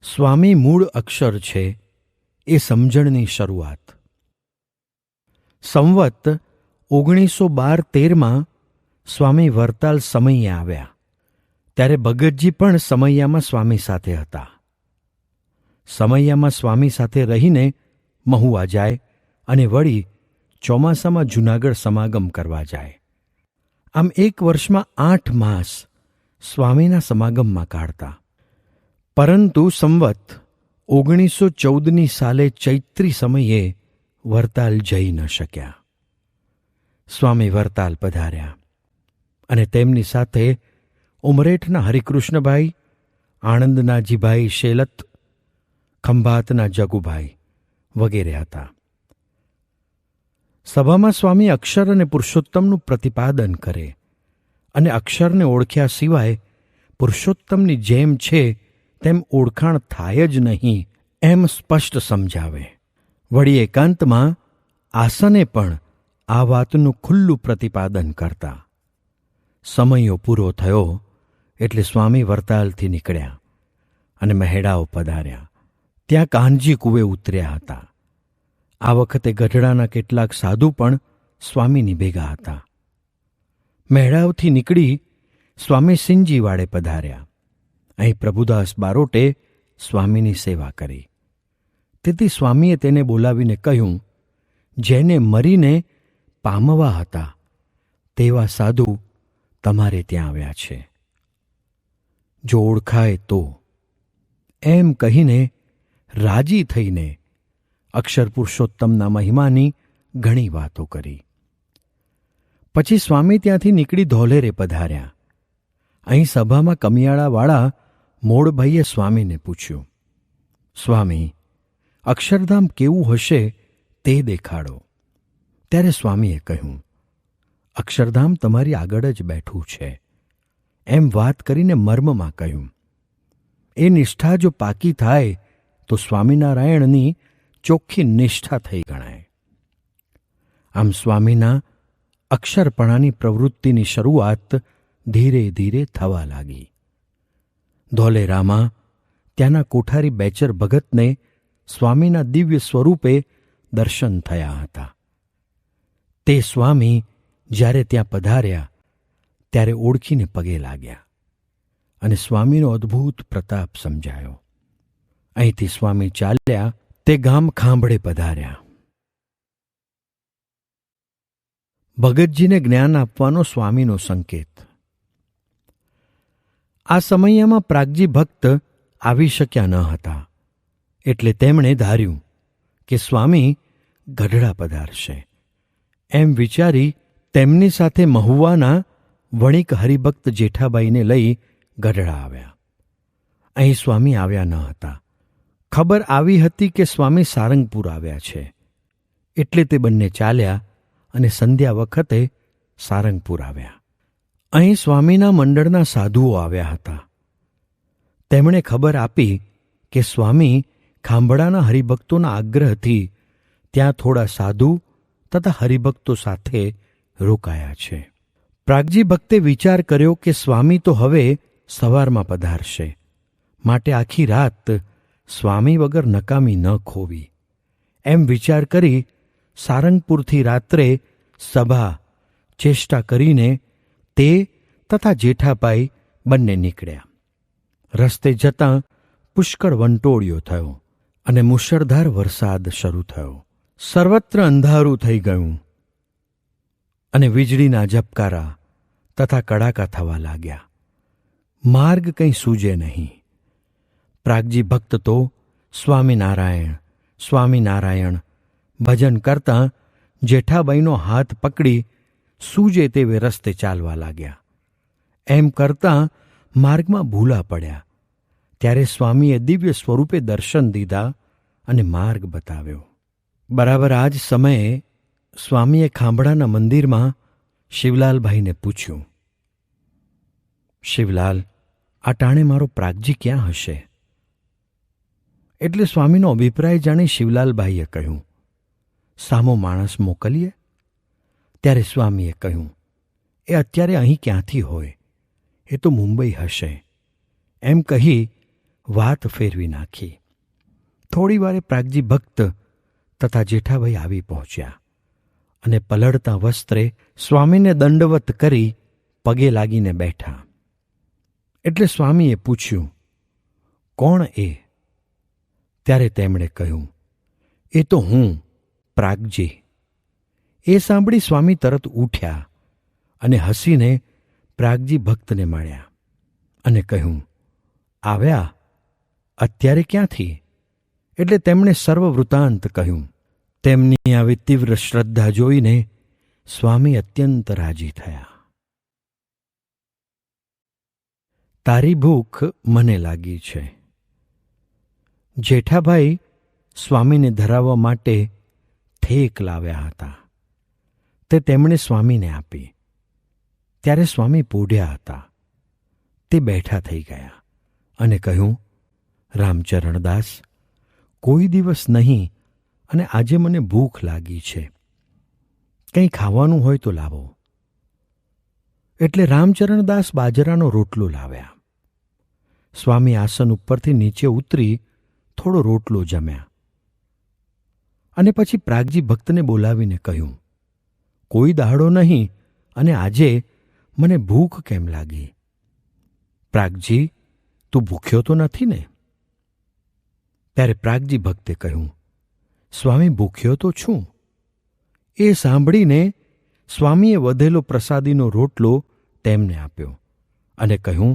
સ્વામી મૂળ અક્ષર છે એ સમજણની શરૂઆત. સંવત 1912-13માં સ્વામી વરતાલ સમૈયા આવ્યા ત્યારે ભગતજી પણ સમૈયામાં સ્વામી સાથે હતા. સમૈયામાં સ્વામી સાથે રહીને મહુવા જાય અને વળી ચોમાસામાં જૂનાગઢ સમાગમ કરવા જાય. આમ 1 વર્ષમાં 8 માસ સ્વામીના સમાગમમાં કાઢતા. પરંતુ સંવત 1914ની સાલે ચૈત્રી સમયે વરતાલ જઈ ન શક્યા. સ્વામી વરતાલ પધાર્યા અને તેમની સાથે ઉમરેઠના હરિકૃષ્ણભાઈ, આણંદના જીભાઈ શેલત, ખંભાતના જગુભાઈ વગેરે હતા. સભામાં સ્વામી અક્ષર અને પુરુષોત્તમનું પ્રતિપાદન કરે અને અક્ષરને ઓળખ્યા સિવાય પુરુષોત્તમની જેમ છે તેમ ઓળખાણ થાય જ નહીં એમ સ્પષ્ટ સમજાવે. વળી એકાંતમાં આસને પણ આ વાતનું ખુલ્લું પ્રતિપાદન કરતા. સમયો પૂરો થયો એટલે સ્વામી વરતાલથી નીકળ્યા અને મહેડાઓ પધાર્યા. ત્યાં કાનજી કુવે ઉતર્યા હતા. આ વખતે ગઢડાના કેટલાક સાધુ પણ સ્વામીની ભેગા હતા. મહેડાવથી નીકળી સ્વામી સિંજીવાડે પધાર્યા. અહીં પ્રભુદાસ બારોટે સ્વામીની સેવા કરી. તેથી સ્વામીએ તેને બોલાવીને કહ્યું, જેને મરીને પામવા હતા તેવા સાધુ તમારે ત્યાં આવ્યા છે, જો ઓળખાય તો. એમ કહીને રાજી થઈને અક્ષર પુરુષોત્તમના મહિમાની ઘણી વાતો કરી. પછી સ્વામી ત્યાંથી નીકળી ધોલેરે પધાર્યા. અહીં સભામાં કમિયાળાવાળા મોડભાઈએ સ્વામીને પૂછ્યું, સ્વામી, અક્ષરધામ કેવું હશે તે દેખાડો. ત્યારે સ્વામીએ કહ્યું, અક્ષરધામ તમારી આગળ જ બેઠું છે. એમ વાત કરીને મર્મમાં કહ્યું, એ નિષ્ઠા જો પાકી થાય તો સ્વામિનારાયણની ચોખ્ખી નિષ્ઠા થઈ ગણાય. આમ સ્વામીના અક્ષરપણાની પ્રવૃત્તિની શરૂઆત ધીરે ધીરે થવા લાગી. ધોલેરામાં ત્યાંના કોઠારી બેચર ભગતને સ્વામીના દિવ્ય સ્વરૂપે દર્શન થયા હતા. તે સ્વામી જ્યારે ત્યાં પધાર્યા ત્યારે ઓળખીને પગે લાગ્યા અને સ્વામીનો અદ્ભુત પ્રતાપ સમજાયો. અહીંથી સ્વામી ચાલ્યા તે ગામ ખાંભળે પધાર્યા. ભગતજીને જ્ઞાન આપવાનો સ્વામીનો સંકેત. આ સમયમાં પ્રાગજી ભક્ત આવી શક્યા ન હતા એટલે તેમણે ધાર્યું કે સ્વામી ગઢડા પધારશે. એમ વિચારી તેમની સાથે મહુવાના વણિક હરિભક્ત જેઠાબાઈને લઈ ગઢડા આવ્યા. અહીં સ્વામી આવ્યા ન હતા. ખબર આવી હતી કે સ્વામી સારંગપુર આવ્યા છે એટલે તે બંને ચાલ્યા અને સંધ્યા વખતે સારંગપુર આવ્યા. અહીં સ્વામીના મંડળના સાધુઓ આવ્યા હતા. તેમણે ખબર આપી કે સ્વામી ખાંભળાના હરિભક્તોના આગ્રહથી ત્યાં થોડા સાધુ તથા હરિભક્તો સાથે રોકાયા છે. પ્રાગજી ભક્તે વિચાર કર્યો કે સ્વામી તો હવે સવારમાં પધારશે, માટે આખી રાત સ્વામી વગર નકામી ન ખોવી. એમ વિચાર કરી સારંગપુરથી રાત્રે સભા ચેષ્ટા કરીને તે તથા જેઠાભાઈ બંને નીકળ્યા. રસ્તે જતાં પુષ્કળ વંટોળિયો થયો અને મુશળધાર વરસાદ શરૂ થયો. સર્વત્ર અંધારું થઈ ગયું અને વીજળીના ઝબકારા તથા કડાકા થવા લાગ્યા. માર્ગ કંઈ સૂજે નહીં. પ્રાગજી ભક્ત તો સ્વામિનારાયણ સ્વામિનારાયણ ભજન કરતાં જેઠાબાઈનો હાથ પકડી સૂજે તેવે રસ્તે ચાલવા લાગ્યા. એમ કરતાં માર્ગમાં ભૂલા પડ્યા. ત્યારે સ્વામીએ દિવ્ય સ્વરૂપે દર્શન દીધા અને માર્ગ બતાવ્યો. બરાબર આ જ સમયે સ્વામીએ ખાંભળાના મંદિરમાં શિવલાલભાઈને પૂછ્યું, શિવલાલ, આ ટાણે મારો પ્રાગજી ક્યાં હશે? એટલે સ્વામીનો અભિપ્રાય જાણી શિવલાલભાઈએ કહ્યું, સામો માણસ મોકલીએ? ત્યારે સ્વામીએ કહ્યું, એ અત્યારે અહીં ક્યાંથી હોય, એ તો મુંબઈ હશે. એમ કહી વાત ફેરવી નાખી. થોડી વારે પ્રાગજી ભક્ત તથા જેઠાભાઈ આવી પહોંચ્યા અને પલળતા વસ્ત્રે સ્વામીને દંડવત કરી પગે લાગીને બેઠા. એટલે સ્વામીએ પૂછ્યું, કોણ એ? ત્યારે તેમણે કહ્યું, એ તો હું, પ્રાગજી. એ સાંભળી સ્વામી તરત ઉઠ્યા અને હસીને પ્રાગજી ભક્તને મળ્યા અને કહ્યું, આવ્યા? અત્યારે ક્યાંથી? એટલે તેમણે સર્વ વૃત્તાંત કહ્યું. તેમની આવી તીવ્ર શ્રદ્ધા જોઈને સ્વામી અત્યંત રાજી થયા. તારી ભૂખ મને લાગી છે. જેઠાભાઈ સ્વામીને ધરાવવા માટે થેક લાવ્યા હતા. તે તેમણે સ્વામીને આપી. ત્યારે સ્વામી પોઢ્યા હતા. તે બેઠા થઈ ગયા અને કહ્યું, રામચરણદાસ, કોઈ દિવસ નહીં અને આજે મને ભૂખ લાગી છે. કંઈ ખાવાનું હોય તો લાવો. એટલે રામચરણદાસ બાજરાનો રોટલો લાવ્યા. સ્વામી આસન ઉપરથી નીચે ઉતરી થોડો રોટલો જમ્યા અને પછી પ્રાગજી ભક્તને બોલાવીને કહ્યું, કોઈ દાડો નહીં અને આજે મને ભૂખ કેમ લાગી? પ્રાગજી, તું ભૂખ્યો તો નથી ને? ત્યારે પ્રાગજી ભક્તે કહ્યું, સ્વામી, ભૂખ્યો તો છું. એ સાંભળીને સ્વામીએ વધેલો પ્રસાદીનો રોટલો તેમને આપ્યો અને કહ્યું,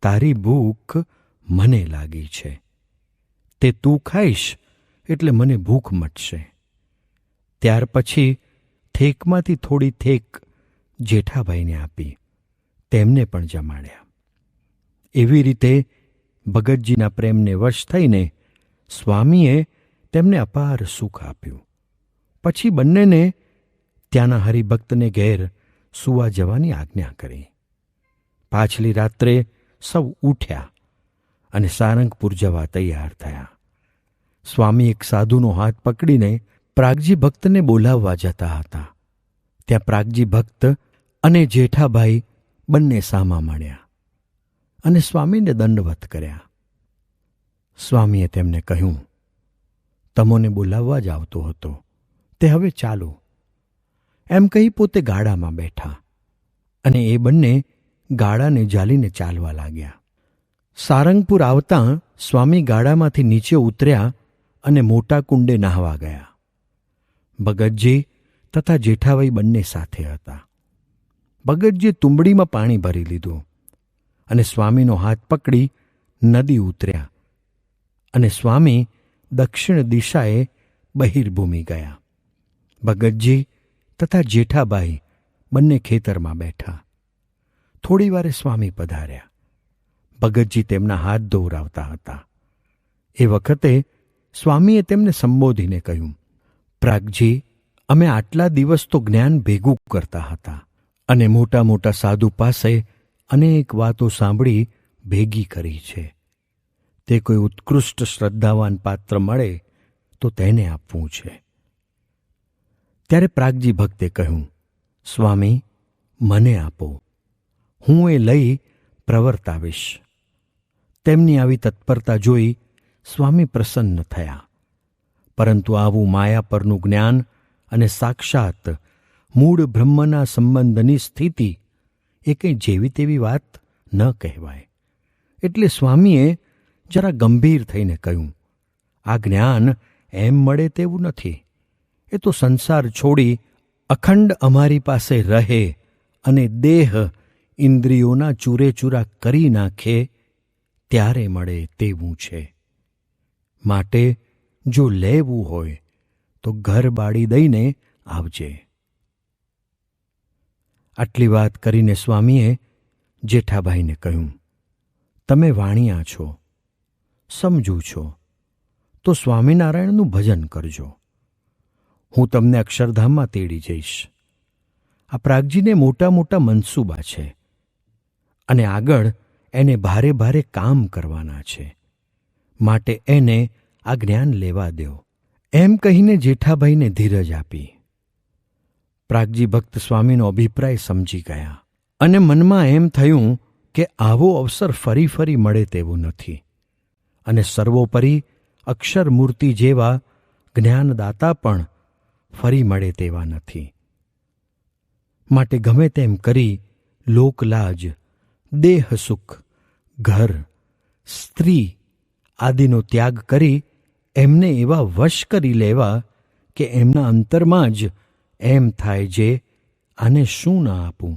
તારી ભૂખ મને લાગી છે. તે તું ખાઈશ એટલે મને ભૂખ મટશે. ત્યાર પછી થેકમાંથી થોડી થેક જેઠાભાઈને આપી. તેમને પણ જમાડ્યા. એવી રીતે ભગતજીના પ્રેમને વશ થઈને સ્વામીએ તેમને અપાર સુખ આપ્યું. પછી બંનેને ત્યાંના હરિભક્તને ઘેર સૂવા જવાની આજ્ઞા કરી. પાછલી રાત્રે સૌ ઉઠ્યા અને સારંગપુર જવા તૈયાર થયા. સ્વામી એક સાધુનો હાથ પકડીને પ્રાગજી ભક્તને બોલાવવા જતા હતા. ત્યાં પ્રાગજી ભક્ત અને જેઠાભાઈ બંને સામા મળ્યા અને સ્વામીને દંડવત કર્યા. સ્વામીએ તેમને કહ્યું, તમોને બોલાવવા જ આવતો હતો, તે હવે ચાલો. એમ કહી પોતે ગાડામાં બેઠા અને એ બંને ગાડાને ઝાલીને ચાલવા લાગ્યા. સારંગપુર આવતાં સ્વામી ગાડામાંથી નીચે ઉતર્યા અને મોટા કુંડે નહાવા ગયા. ભગતજી તથા જેઠાભાઈ બંને સાથે હતા. ભગતજીએ તુંબડીમાં પાણી ભરી લીધું અને સ્વામીનો હાથ પકડી નદી ઉતર્યા અને સ્વામી દક્ષિણ દિશાએ બહિર્ભૂમિ ગયા. ભગતજી તથા જેઠાભાઈ બંને ખેતરમાં બેઠા. થોડી વારે સ્વામી પધાર્યા. ભગતજી તેમના હાથ ધોવરાવતા હતા. એ વખતે સ્વામીએ તેમને સંબોધીને કહ્યું, પ્રાગજી, અમે આટલા દિવસ તો જ્ઞાન ભેગું કરતા હતા અને મોટા મોટા સાધુ પાસે અનેક વાતો સાંભળી ભેગી કરી છે. તે કોઈ ઉત્કૃષ્ટ શ્રદ્ધાવાન પાત્ર મળે તો તેને આપવું છે. ત્યારે પ્રાગજી ભક્તે કહ્યું, સ્વામી, મને આપો, હું એ લઈ પ્રવર્તાવીશ. તેમની આવી તત્પરતા જોઈ સ્વામી પ્રસન્ન થયા. પરંતુ આવું માયા પરનું જ્ઞાન અને સાક્ષાત મૂળ બ્રહ્મના સંબંધની સ્થિતિ એ કંઈ જેવી તેવી વાત ન કહેવાય. એટલે સ્વામીએ જરા ગંભીર થઈને કહ્યું, આ જ્ઞાન એમ મળે તેવું નથી. એ તો સંસાર છોડી અખંડ અમારી પાસે રહે અને દેહ ઇન્દ્રિયોના ચૂરેચૂરા કરી નાખે ત્યારે મળે તેવું છે. માટે જો લેવું હોય તો ઘર બાળી દઈને આવજે. આટલી વાત કરીને સ્વામીએ જેઠાભાઈને કહ્યું, તમે વાણિયા છો, સમજુ છો, તો સ્વામિનારાયણનું ભજન કરજો. હું તમને અક્ષરધામમાં તેડી જઈશ. આ પ્રાગજીને મોટા મોટા મનસૂબા છે અને આગળ એને ભારે ભારે કામ કરવાના છે. માટે એને આ જ્ઞાન લેવા દો. એમ કહીને જેઠાભાઈને ધીરજ આપી. પ્રાગજી ભક્ત સ્વામીનો અભિપ્રાય સમજી ગયા અને મનમાં એમ થયું કે આવો અવસર ફરી ફરી મળે તેવું નથી. અને સર્વોપરી અક્ષર મૂર્તિ જેવા જ્ઞાનદાતા પણ ફરી મળે તેવા નથી. માટે ગમે તેમ કરી લોકલાજ, દેહ સુખ, ઘર, સ્ત્રી આદિનો ત્યાગ કરી એમને એવા વશ કરી લેવા કે એમના અંતરમાં જ એમ થાય જે આને શું ના આપું,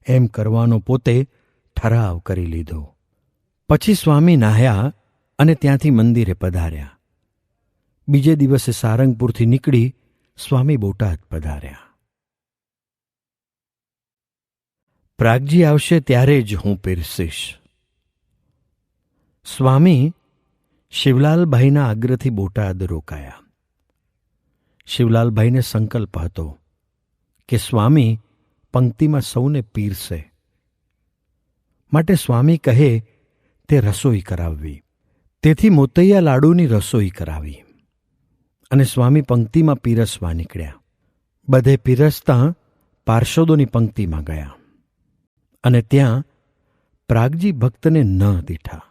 એમ કરવાનો પોતે ઠરાવ કરી લીધો. પછી સ્વામી નાહ્યા અને ત્યાંથી મંદિરે પધાર્યા. બીજે દિવસે સારંગપુરથી નીકળી સ્વામી બોટાદ પધાર્યા. પ્રાગજી આવશે ત્યારે જ હું પીરસીશ. સ્વામી શિવલાલભાઈના આગ્રહથી બોટાદ રોકાયા. શિવલાલભાઈને સંકલ્પ હતો કે સ્વામી પંક્તિમાં સૌને પીરસે, માટે સ્વામી કહે તે રસોઈ કરાવવી. તેથી મોતૈયા લાડુની રસોઈ કરાવી અને સ્વામી પંક્તિમાં પીરસવા નીકળ્યા. બધે પીરસતા પાર્ષદોની પંક્તિમાં ગયા અને ત્યાં પ્રાગજી ભક્તને ન દીઠા.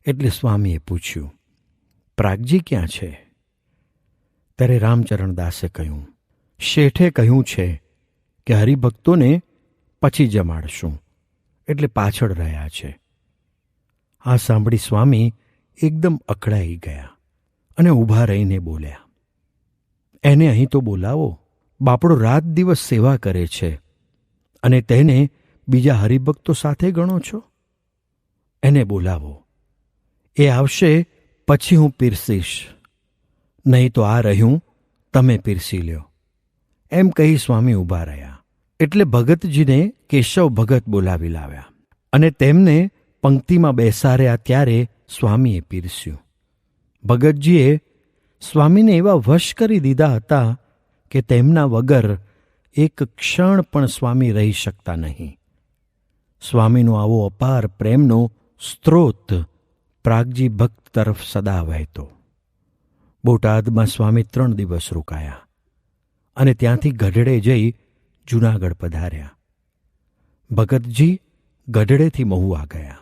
એટલે સ્વામીએ પૂછ્યું, પ્રાગજી ક્યાં છે? ત્યારે રામચરણદાસે કહ્યું, શેઠે કહ્યું છે કે હરિભક્તોને પછી જમાડશું, એટલે પાછળ રહ્યા છે. આ સાંભળી સ્વામી એકદમ અકળાઈ ગયા અને ઊભા રહીને બોલ્યા, એને અહીં તો બોલાવો. બાપડો રાત દિવસ સેવા કરે છે અને તેને બીજા હરિભક્તો સાથે ગણો છો? એને બોલાવો. એ આવશે પછી હું પીરસીશ, નહીં તો આ રહ્યું તમે પીરસી લ્યો. એમ કહી સ્વામી ઊભા રહ્યા. એટલે ભગતજીને કેશવ ભગત બોલાવી લાવ્યા અને તેમને પંક્તિમાં બેસાડ્યા. ત્યારે સ્વામીએ પીરસ્યું. ભગતજીએ સ્વામીને એવા વશ કરી દીધા હતા કે તેમના વગર એક ક્ષણ પણ સ્વામી રહી શકતા નહીં. સ્વામીનો આવો અપાર પ્રેમનો સ્ત્રોત પ્રાગજી ભક્ત તરફ સદા વહેતો. બોટાદમાં સ્વામી 3 દિવસ રોકાયા અને ત્યાંથી ગઢડે જઈ જૂનાગઢ પધાર્યા. ભગતજી ગઢડેથી મહુવા ગયા.